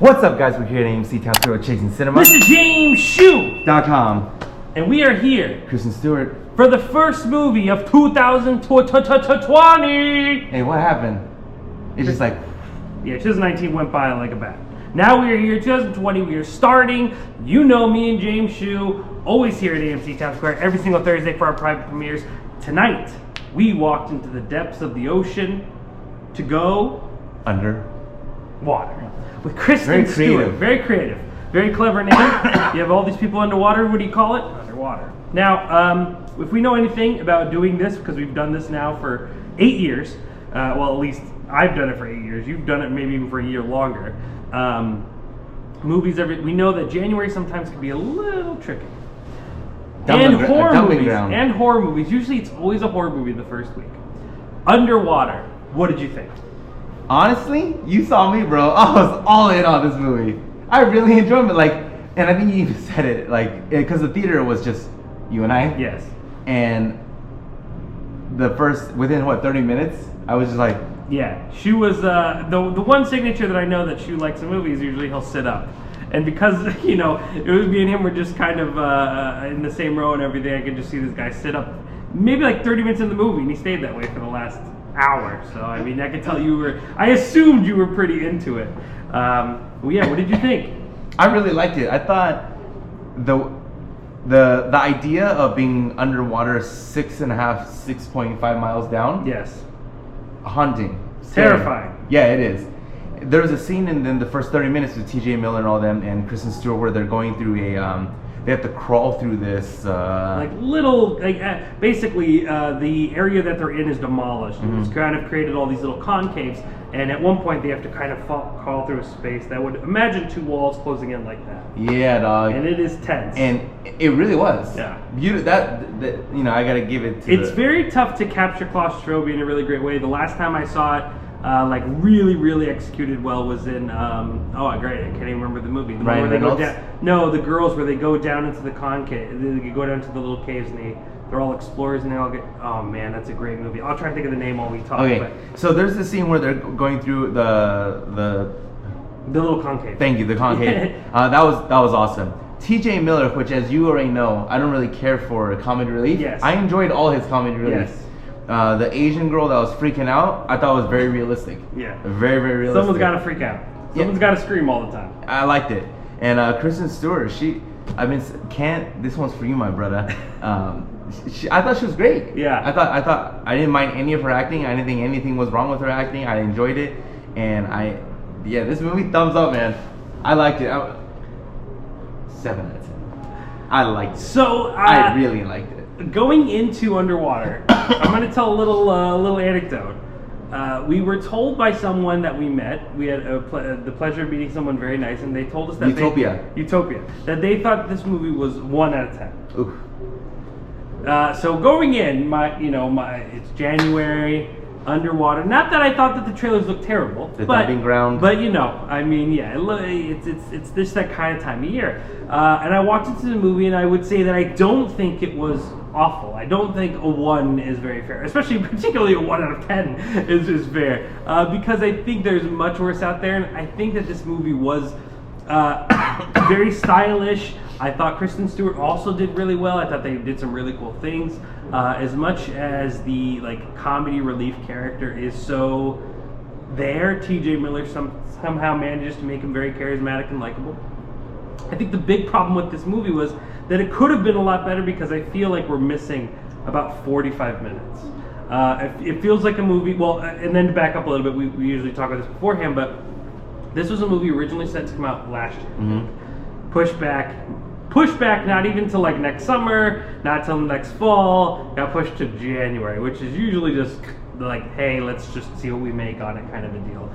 What's up, guys? We're here at AMC Town Square Chasing Cinema. This is James Hsu.com. And we are here. Kristen Stewart. For the first movie of 2020. Hey, what happened? It's just like... Yeah, 2019 went by like a bat. Now we are here, 2020, we are starting. You know me and James Hsu, always here at AMC Town Square, every single Thursday for our private premieres. Tonight, we walked into the depths of the ocean to go... Underwater. With Kristen Stewart. Very creative. Very clever name. You have all these people underwater. What do you call it? Underwater. Now, if we know anything about doing this, because we've done this now for 8 years, well, at least I've done it for 8 years. You've done it maybe even for a year longer. Movies, we know that January sometimes can be a little tricky. And horror movies. Usually it's always a horror movie the first week. Underwater. What did you think? Honestly, you saw me, bro. I was all in on this movie. I really enjoyed it. And I think you even said it, because the theater was just you and I. Yes. And within 30 minutes, I was just like... Yeah, Hsu was, the one signature that I know that Hsu likes in movies, usually he'll sit up. And because, it was me and him were just kind of in the same row and everything, I could just see this guy sit up maybe 30 minutes in the movie, and he stayed that way for the last hour. So, I mean, I could tell I assumed you were pretty into it. Well, yeah, what did you think? I really liked it. I thought the idea of being underwater 6.5 miles down. Yes. Haunting. Terrifying. Yeah, it is. There was a scene in the first 30 minutes with TJ Miller and all them and Kristen Stewart where they're going through they have to crawl through this basically the area that they're in is demolished. Mm-hmm. It's kind of created all these little concaves, and at one point they have to kind of crawl through a space that would imagine two walls closing in like that. Yeah, dog. And it is tense. And it really was. Yeah. I gotta give it to It's very tough to capture claustrophobia in a really great way. The last time I saw it, really, really executed well was in, great, I can't even remember the movie. The Ryan Reynolds? The girls where they go down into the concave, they go down to the little caves and they're all explorers and they all get, oh man, that's a great movie. I'll try to think of the name while we talk. Okay, so there's this scene where they're going through the little concave. Thank you, the concave. That was awesome. TJ Miller, which as you already know, I don't really care for comedy relief. Yes. I enjoyed all his comedy relief. Yes. The Asian girl that was freaking out, I thought was very realistic. Yeah. Very, very realistic. Someone's got to freak out. Someone's got to scream all the time. I liked it. And Kristen Stewart, this one's for you, my brother. I thought she was great. Yeah. I thought I didn't mind any of her acting. I didn't think anything was wrong with her acting. I enjoyed it. And this movie, thumbs up, man. I liked it. 7 out of 10. I liked it. So, I really liked it. Going into Underwater, I'm going to tell a little anecdote. We were told by someone that we met. We had the pleasure of meeting someone very nice, and they told us that Utopia, that they thought this movie was 1 out of 10. Oof. So going in, it's January, Underwater. Not that I thought that the trailers looked terrible, the dumping ground. But it's just that kind of time of year. And I walked into the movie, and I would say that I don't think it was awful. I don't think a 1 is very fair, particularly a 1 out of 10 is fair, because I think there's much worse out there, and I think that this movie was very stylish. I thought Kristen Stewart also did really well. I thought they did some really cool things. As much as the comedy relief character is so there, TJ Miller somehow manages to make him very charismatic and likable. I think the big problem with this movie was that it could have been a lot better because I feel like we're missing about 45 minutes. It feels like a movie, and then to back up a little bit, we usually talk about this beforehand, but this was a movie originally set to come out last year. Mm-hmm. Pushed back, not even till next summer, not till next fall, got pushed to January, which is usually just hey, let's just see what we make on it kind of a deal.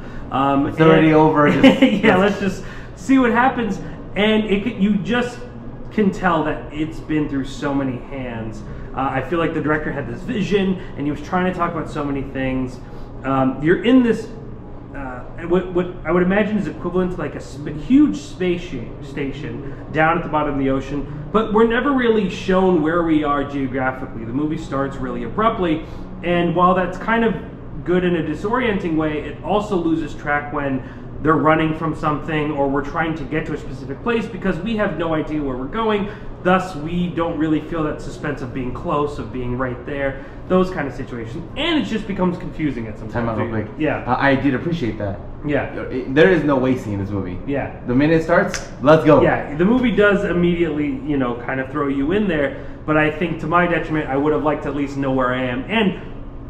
It's already over. Let's just see what happens. And you just can tell that it's been through so many hands. I feel like the director had this vision, and he was trying to talk about so many things. You're in this, what I would imagine is equivalent to a huge space station down at the bottom of the ocean, but we're never really shown where we are geographically. The movie starts really abruptly, and while that's kind of good in a disorienting way, it also loses track when they're running from something, or we're trying to get to a specific place because we have no idea where we're going. Thus, we don't really feel that suspense of being close, of being right there, those kind of situations. And it just becomes confusing at some Time out real quick. Yeah. I did appreciate that. Yeah. There is no wasting in this movie. Yeah. The minute it starts, let's go. Yeah, the movie does immediately, kind of throw you in there, but I think to my detriment, I would have liked to at least know where I am and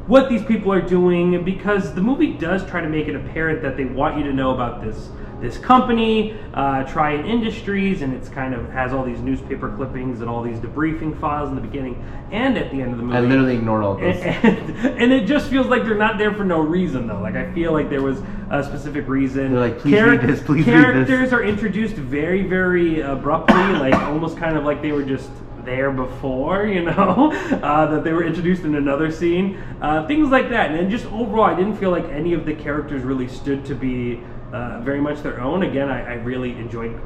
what these people are doing, because the movie does try to make it apparent that they want you to know about this company, Tiranno Industries, and it's kind of has all these newspaper clippings and all these debriefing files in the beginning and at the end of the movie. I literally ignored all those. And it just feels like they're not there for no reason, though. Like, I feel like there was a specific reason. They're like, please read this, please read this. Characters are introduced very, very abruptly, like almost kind of like they were just there before, that they were introduced in another scene. Things like that. And just overall, I didn't feel like any of the characters really stood to be very much their own. Again, I really enjoyed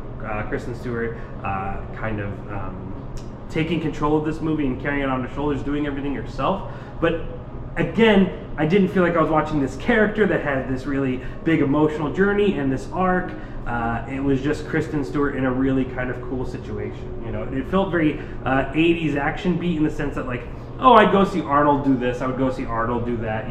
Kristen Stewart kind of taking control of this movie and carrying it on her shoulders, doing everything herself. But again, I didn't feel like I was watching this character that had this really big emotional journey and this arc. It was just Kristen Stewart in a really kind of cool situation. It felt very 80s action beat in the sense that, like, oh, I'd go see Arnold do this, I would go see Arnold do that,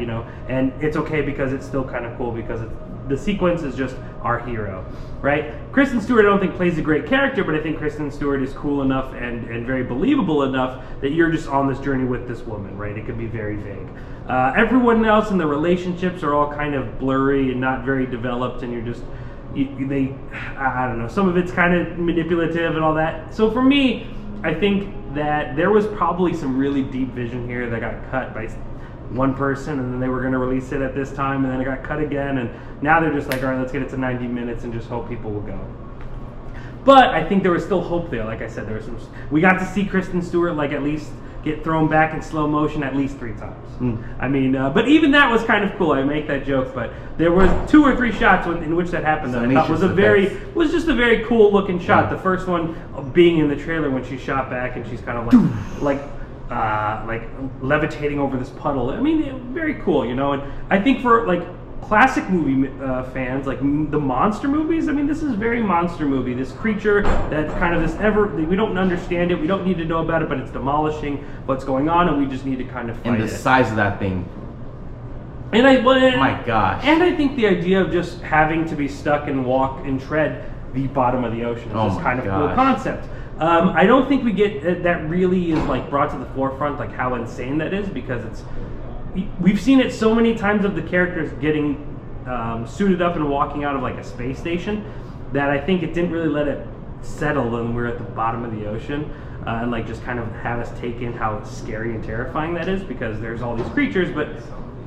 and it's okay because it's still kind of cool because the sequence is just our hero, right? Kristen Stewart, I don't think plays a great character, but I think Kristen Stewart is cool enough and very believable enough that you're just on this journey with this woman, right? It could be very vague. Everyone else in the relationships are all kind of blurry and not very developed, and you're just, I don't know, some of it's kind of manipulative and all that. So for me, I think that there was probably some really deep vision here that got cut by one person, and then they were going to release it at this time, and then it got cut again, and now they're just like, all right, let's get it to 90 minutes and just hope people will go. But I think there was still hope there. Like I said, we got to see Kristen Stewart at least get thrown back in slow motion at least 3 times. I mean, but even that was kind of cool. I make that joke, but there was 2 or 3 shots in which that happened. That I thought was just a very cool looking shot. Yeah. The first one being in the trailer when she shot back and she's kind of like levitating over this puddle. I mean, very cool, And I think for classic movie fans, like the monster movies, I mean, this is a very monster movie. This creature that kind of we don't understand it, we don't need to know about it, but it's demolishing what's going on, and we just need to kind of fight it. And the size of that thing. My gosh. And I think the idea of just having to be stuck and walk and tread the bottom of the ocean is just kind of cool concept. I don't think we get that really is brought to the forefront, how insane that is, because we've seen it so many times of the characters getting suited up and walking out of a space station that I think it didn't really let it settle when we're at the bottom of the ocean and just kind of have us take in how scary and terrifying that is, because there's all these creatures, but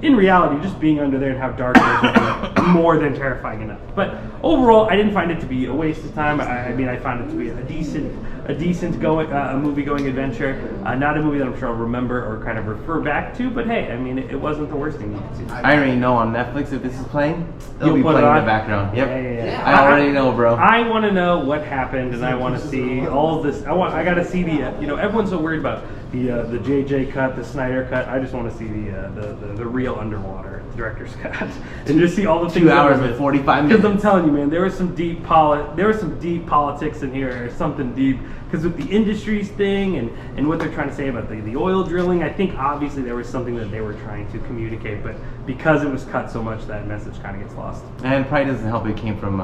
in reality, just being under there and how dark it is more than terrifying enough. But overall, I didn't find it to be a waste of time. I mean, I found it to be a decent movie-going adventure. Not a movie that I'm sure I'll remember or kind of refer back to, but hey, I mean, it wasn't the worst thing you could see. I already know on Netflix if this is playing, it'll be playing in the background. Yep. Yeah. I already know, bro. I want to know what happened, and I want to see all of this. I got to see the. Everyone's so worried about the JJ cut, the Snyder cut. I just want to see the real underwater director's cut, and just see all the things. 2 hours and 45 minutes. Because I'm telling you, man, there was some deep politics in here, or something deep. Because with the industries thing and what they're trying to say about the oil drilling, I think obviously there was something that they were trying to communicate, but because it was cut so much, that message kind of gets lost. And probably doesn't help it came from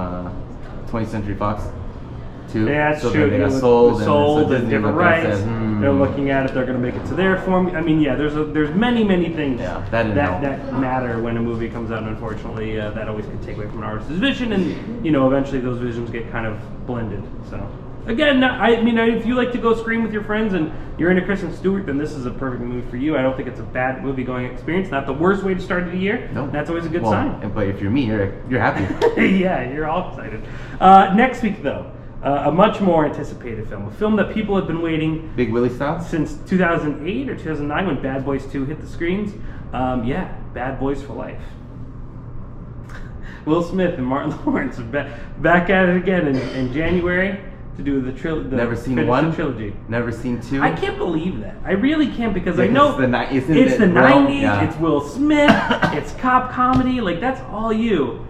20th Century Fox. Too. Yeah, it's so true. They got sold and different rights. They're looking at it. They're going to make it to their form. I mean, yeah. There's many things that matter when a movie comes out. Unfortunately, that always can take away from an artist's vision, and eventually those visions get kind of blended. So again, I mean, if you like to go scream with your friends and you're into Kristen Stewart, then this is a perfect movie for you. I don't think it's a bad movie-going experience. Not the worst way to start the year. No, that's always a good sign. But if you're me, you're happy. Yeah, you're all excited. Next week, though. A much more anticipated film. A film that people have been waiting... Big Willie style? ...since 2008 or 2009 when Bad Boys 2 hit the screens. Bad Boys for Life. Will Smith and Martin Lawrence are back at it again in January to do the trilogy. Never seen 1? Trilogy. Never seen 2? I can't believe that. I really can't, because I know it's the 90s, it's Will Smith, it's cop comedy, that's all you.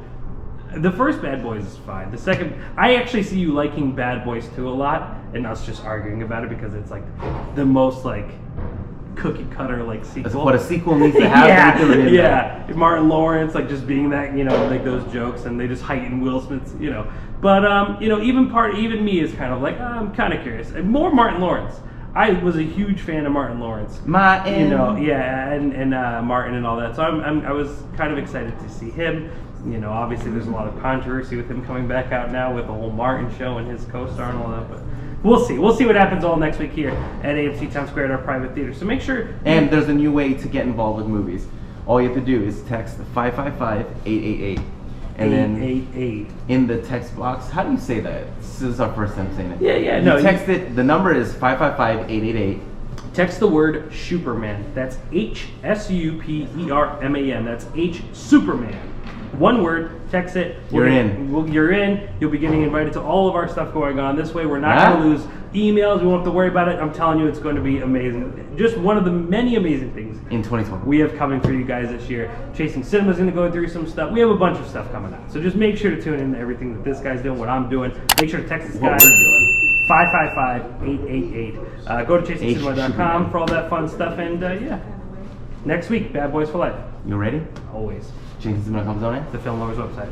The first Bad Boys is fine. The second, I actually see you liking Bad Boys 2 a lot, and us just arguing about it because it's like the most like cookie cutter like sequel. That's what a sequel needs to have. yeah. Martin Lawrence like just being that, you know, like those jokes, and they just heighten Will Smith's, you know. But you know, even me is kind of like, I'm kind of curious. And more Martin Lawrence. I was a huge fan of Martin Lawrence. Martin. You know, yeah, and Martin and all that. So I was kind of excited to see him. You know, obviously there's a lot of controversy with him coming back out now with the whole Martin show and his co-star and all that. But we'll see. We'll see what happens all next week here at AMC Town Square at our private theater. So make sure. And there's a new way to get involved with movies. All you have to do is text 555-888. And then 888. in the text box, how do you say that? This is our first time saying it. Yeah, you no. Text it. The number is 555-888. Text the word Superman. That's HSUPERMAN. That's H Superman. One word. Text it. You're in. You're in. You'll be getting invited to all of our stuff going on. This way, we're not going to lose emails. We won't have to worry about it. I'm telling you, it's going to be amazing. Just one of the many amazing things in 2020 we have coming for you guys this year. Chasing Cinema is going to go through some stuff. We have a bunch of stuff coming out. So just make sure to tune in to everything that this guy's doing, what I'm doing. Make sure to text this guy. 555-888. Go to chasingcinema.com for all that fun stuff. And yeah, next week, Bad Boys for Life. You ready? Always. chasingcinema.com. The Film Lovers website.